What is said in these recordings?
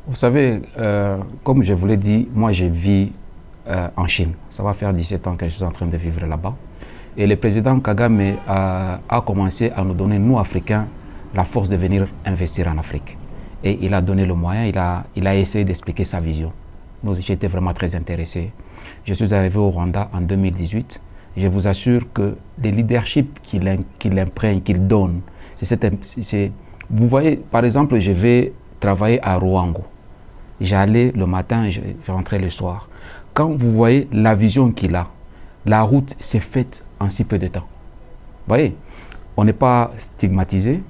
Vous savez, comme je vous l'ai dit, moi je vis en Chine. Ça va faire 17 ans que je suis en train de vivre là-bas. Et le président Kagame a commencé à nous donner, nous Africains, la force de venir investir en Afrique. Et il a donné le moyen, il a essayé d'expliquer sa vision. Nous, j'étais vraiment très intéressé. Je suis arrivé au Rwanda en 2018. Je vous assure que le leadership qu'il imprègne, qu'il donne, vous voyez, par exemple, je vais travailler à Ruango. J'allais le matin, je rentrais le soir. Quand vous voyez la vision qu'il a, la route s'est faite en si peu de temps. Vous voyez, on n'est pas stigmatisé,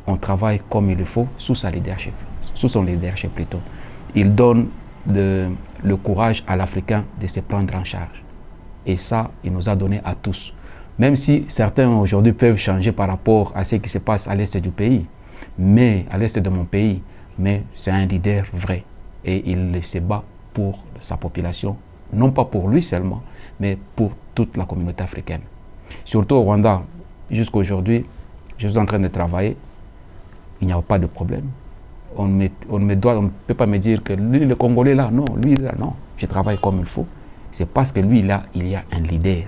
on travaille comme il le faut sous sa leadership, sous son leadership plutôt. Il donne le courage à l'Africain de se prendre en charge. Et ça, il nous a donné à tous. Même si certains aujourd'hui peuvent changer par rapport à ce qui se passe à l'est du pays, mais à l'est de mon pays, mais c'est un leader vrai. Et il se bat pour sa population, non pas pour lui seulement, mais pour toute la communauté africaine. Surtout au Rwanda, jusqu'à aujourd'hui, je suis en train de travailler, il n'y a pas de problème. On ne peut pas me dire que lui, le Congolais là, non, lui là, non. Je travaille comme il faut. C'est parce que lui là, il y a un leader.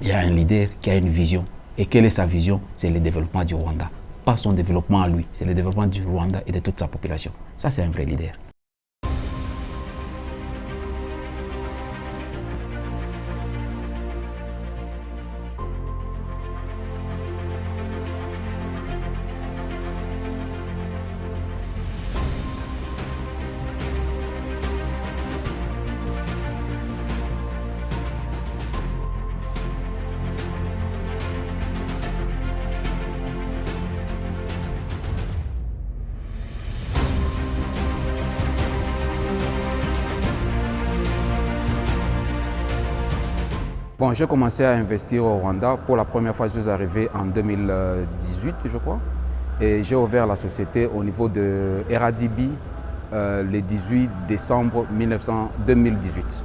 Il y a un leader qui a une vision. Et quelle est sa vision? C'est le développement du Rwanda. Pas son développement à lui, c'est le développement du Rwanda et de toute sa population. Ça, c'est un vrai leader. Bon, j'ai commencé à investir au Rwanda. Pour la première fois, je suis arrivé en 2018, je crois. Et j'ai ouvert la société au niveau de RADB le 18 décembre 2018.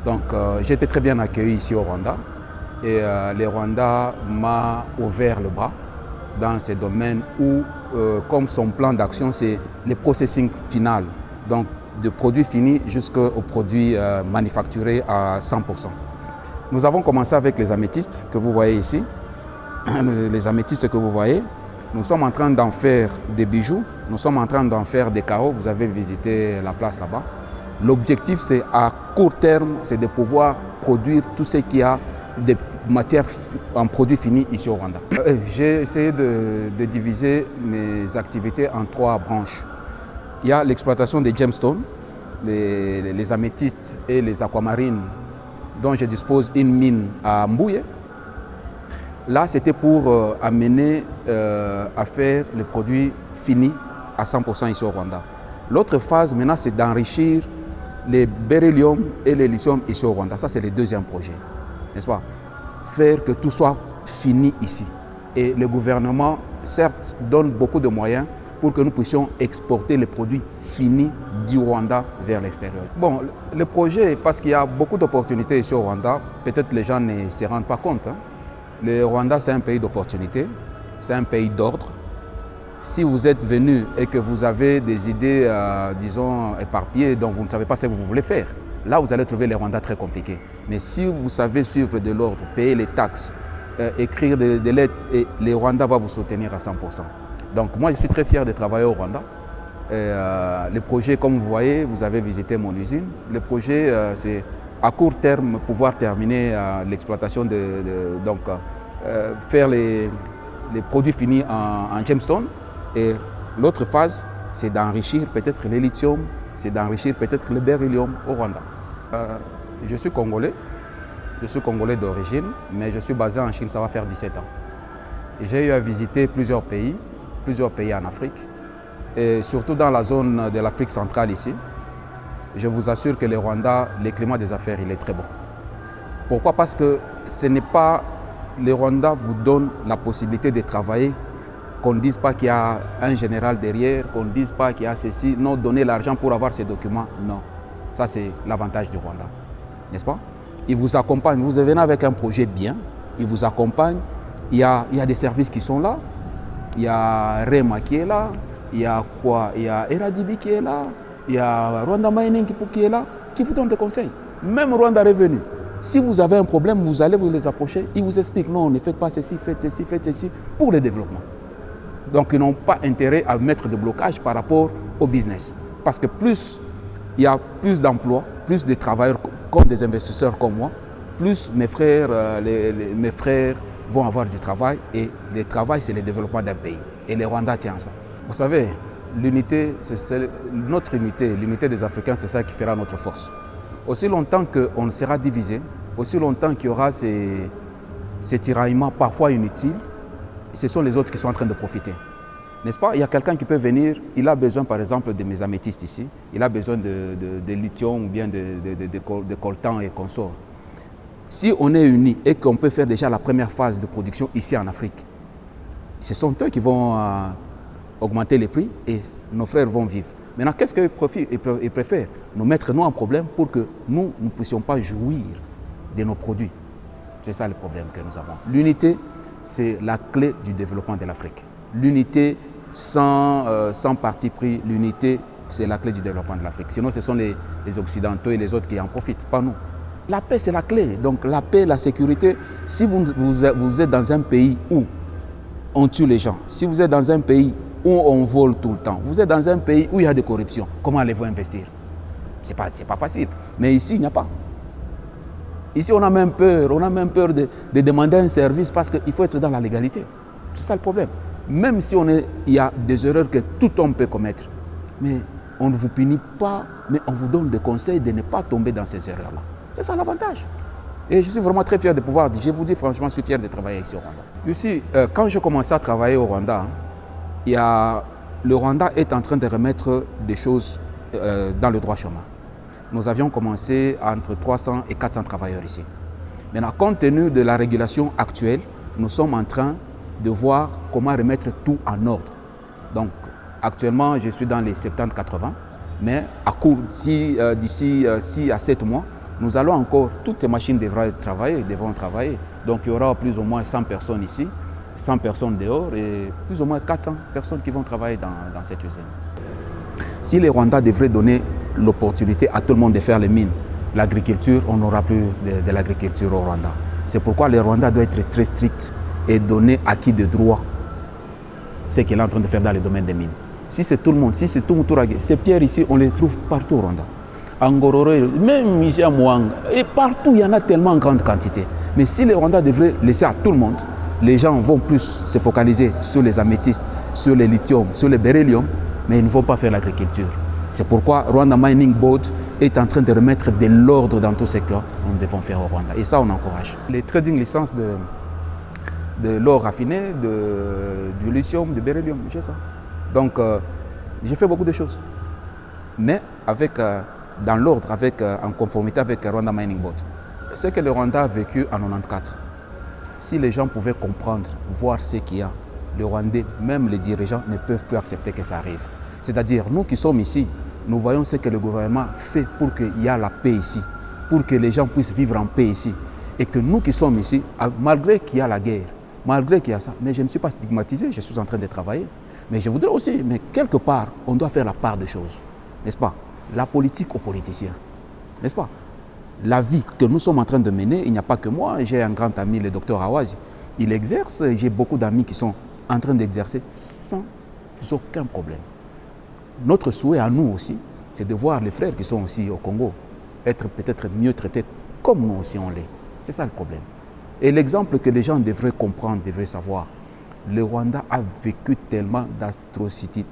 Donc, j'ai été très bien accueilli ici au Rwanda. Et le Rwanda m'a ouvert le bras dans ces domaines où, comme son plan d'action, c'est le processing final. Donc, de produits finis jusqu'aux produits manufacturés à 100%. Nous avons commencé avec les améthystes que vous voyez ici. Les améthystes que vous voyez, nous sommes en train d'en faire des bijoux, nous sommes en train d'en faire des carreaux. Vous avez visité la place là-bas. L'objectif, c'est à court terme, c'est de pouvoir produire tout ce qu'il y a de matières en produits finis ici au Rwanda. J'ai essayé de diviser mes activités en 3 branches. Il y a l'exploitation des gemstones, les améthystes et les aquamarines, dont je dispose une mine à Mbouye. Là, c'était pour amener à faire les produits finis à 100% ici au Rwanda. L'autre phase, maintenant, c'est d'enrichir les beryllium et les lithium ici au Rwanda. Ça, c'est le deuxième projet, n'est-ce pas? Faire que tout soit fini ici. Et le gouvernement, certes, donne beaucoup de moyens pour que nous puissions exporter les produits finis du Rwanda vers l'extérieur. Bon, le projet, parce qu'il y a beaucoup d'opportunités ici au Rwanda, peut-être les gens ne se rendent pas compte. Le Rwanda, c'est un pays d'opportunités, c'est un pays d'ordre. Si vous êtes venu et que vous avez des idées, disons, éparpillées, dont vous ne savez pas ce que vous voulez faire, là, vous allez trouver le Rwanda très compliqué. Mais si vous savez suivre de l'ordre, payer les taxes, écrire des lettres, et le Rwanda va vous soutenir à 100%. Donc moi, je suis très fier de travailler au Rwanda. Le projet, comme vous voyez, vous avez visité mon usine. Le projet, c'est à court terme pouvoir terminer l'exploitation donc faire les produits finis en gemstone. Et l'autre phase, c'est d'enrichir peut-être le lithium, c'est d'enrichir peut-être le beryllium au Rwanda. Je suis congolais d'origine, mais je suis basé en Chine, ça va faire 17 ans. J'ai eu à visiter plusieurs pays en Afrique, et surtout dans la zone de l'Afrique centrale ici. Je vous assure que le Rwanda, le climat des affaires, il est très bon. Pourquoi? Parce que ce n'est pas le Rwanda vous donne la possibilité de travailler, qu'on ne dise pas qu'il y a un général derrière, qu'on ne dise pas qu'il y a ceci, non, donner l'argent pour avoir ces documents, non. Ça, c'est l'avantage du Rwanda, n'est-ce pas? Il vous accompagne, vous venez avec un projet bien, il vous accompagne, il y a des services qui sont là, il y a REMA qui est là, il y a quoi? Il y a Eradibi qui est là, il y a Rwanda Mining qui est là, qui vous donne des conseils. Même Rwanda Revenu. Si vous avez un problème, vous allez vous les approcher, ils vous expliquent non, ne faites pas ceci, faites ceci pour le développement. Donc ils n'ont pas intérêt à mettre de blocage par rapport au business. Parce que plus il y a plus d'emplois, plus de travailleurs comme des investisseurs comme moi, plus mes frères, mes frères vont avoir du travail, et le travail c'est le développement d'un pays. Et les Rwandais tiennent ça. Vous savez, l'unité, c'est notre unité, l'unité des Africains, c'est ça qui fera notre force. Aussi longtemps qu'on sera divisé, aussi longtemps qu'il y aura ces tiraillements parfois inutiles, ce sont les autres qui sont en train de profiter. N'est-ce pas? Il y a quelqu'un qui peut venir, il a besoin par exemple de mes améthystes ici, il a besoin de lithium ou bien de coltan et consorts. Si on est unis et qu'on peut faire déjà la première phase de production ici en Afrique, ce sont eux qui vont augmenter les prix et nos frères vont vivre. Maintenant, qu'est-ce qu'ils préfèrent? Nous mettre nous en problème pour que nous ne puissions pas jouir de nos produits. C'est ça le problème que nous avons. L'unité, c'est la clé du développement de l'Afrique. L'unité sans parti pris, l'unité, c'est la clé du développement de l'Afrique. Sinon, ce sont les Occidentaux et les autres qui en profitent, pas nous. La paix, c'est la clé. Donc la paix, la sécurité, si vous êtes dans un pays où on tue les gens, si vous êtes dans un pays où on vole tout le temps, vous êtes dans un pays où il y a de corruption, comment allez-vous investir? C'est pas facile. Mais ici, il n'y a pas. Ici, on a même peur de demander un service parce qu'il faut être dans la légalité. C'est ça le problème. Même si il y a des erreurs que tout homme peut commettre, mais on ne vous punit pas, mais on vous donne des conseils de ne pas tomber dans ces erreurs-là. C'est ça l'avantage. Et je suis vraiment très fier de pouvoir dire, je vous dis franchement, je suis fier de travailler ici au Rwanda. Ici, quand je commençais à travailler au Rwanda, le Rwanda est en train de remettre des choses dans le droit chemin. Nous avions commencé entre 300 et 400 travailleurs ici. Maintenant, compte tenu de la régulation actuelle, nous sommes en train de voir comment remettre tout en ordre. Donc, actuellement, je suis dans les 70-80, mais à court, d'ici 6 à 7 mois, nous allons encore, toutes ces machines devront travailler. Donc, il y aura plus ou moins 100 personnes ici, 100 personnes dehors et plus ou moins 400 personnes qui vont travailler dans cette usine. Si les Rwandais devraient donner l'opportunité à tout le monde de faire les mines, l'agriculture, on n'aura plus de l'agriculture au Rwanda. C'est pourquoi le Rwanda doit être très strict et donner acquis de droit ce qu'il est en train de faire dans le domaine des mines. Si c'est tout le monde, si c'est tout Moutouragé, ces pierres ici, on les trouve partout au Rwanda. À Ngororo, même ici à Mwanga, et partout, il y en a tellement en grande quantité. Mais si les Rwandais devraient laisser à tout le monde, les gens vont plus se focaliser sur les améthystes, sur les lithium, sur les beryllium, mais ils ne vont pas faire l'agriculture. C'est pourquoi Rwanda Mining Board est en train de remettre de l'ordre dans tout ce que nous devons faire au Rwanda. Et ça, on encourage. Les trading licences de l'or raffiné, du lithium, du beryllium, j'ai ça. Donc, j'ai fait beaucoup de choses. Mais dans l'ordre, en conformité avec Rwanda Mining Board. Ce que le Rwanda a vécu en 1994, si les gens pouvaient comprendre, voir ce qu'il y a, les Rwandais, même les dirigeants, ne peuvent plus accepter que ça arrive. C'est-à-dire, nous qui sommes ici, nous voyons ce que le gouvernement fait pour qu'il y ait la paix ici, pour que les gens puissent vivre en paix ici. Et que nous qui sommes ici, malgré qu'il y a la guerre, malgré qu'il y a ça, mais je ne suis pas stigmatisé, je suis en train de travailler. Mais je voudrais aussi, mais quelque part, on doit faire la part des choses, n'est-ce pas? La politique aux politiciens, n'est-ce pas? La vie que nous sommes en train de mener, il n'y a pas que moi, j'ai un grand ami, le docteur Awazi, il exerce, j'ai beaucoup d'amis qui sont en train d'exercer sans aucun problème. Notre souhait à nous aussi, c'est de voir les frères qui sont aussi au Congo être peut-être mieux traités comme nous aussi on l'est. C'est ça le problème. Et l'exemple que les gens devraient comprendre, devraient savoir, le Rwanda a vécu tellement d'atrocités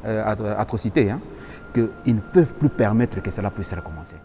qu'ils ne peuvent plus permettre que cela puisse recommencer.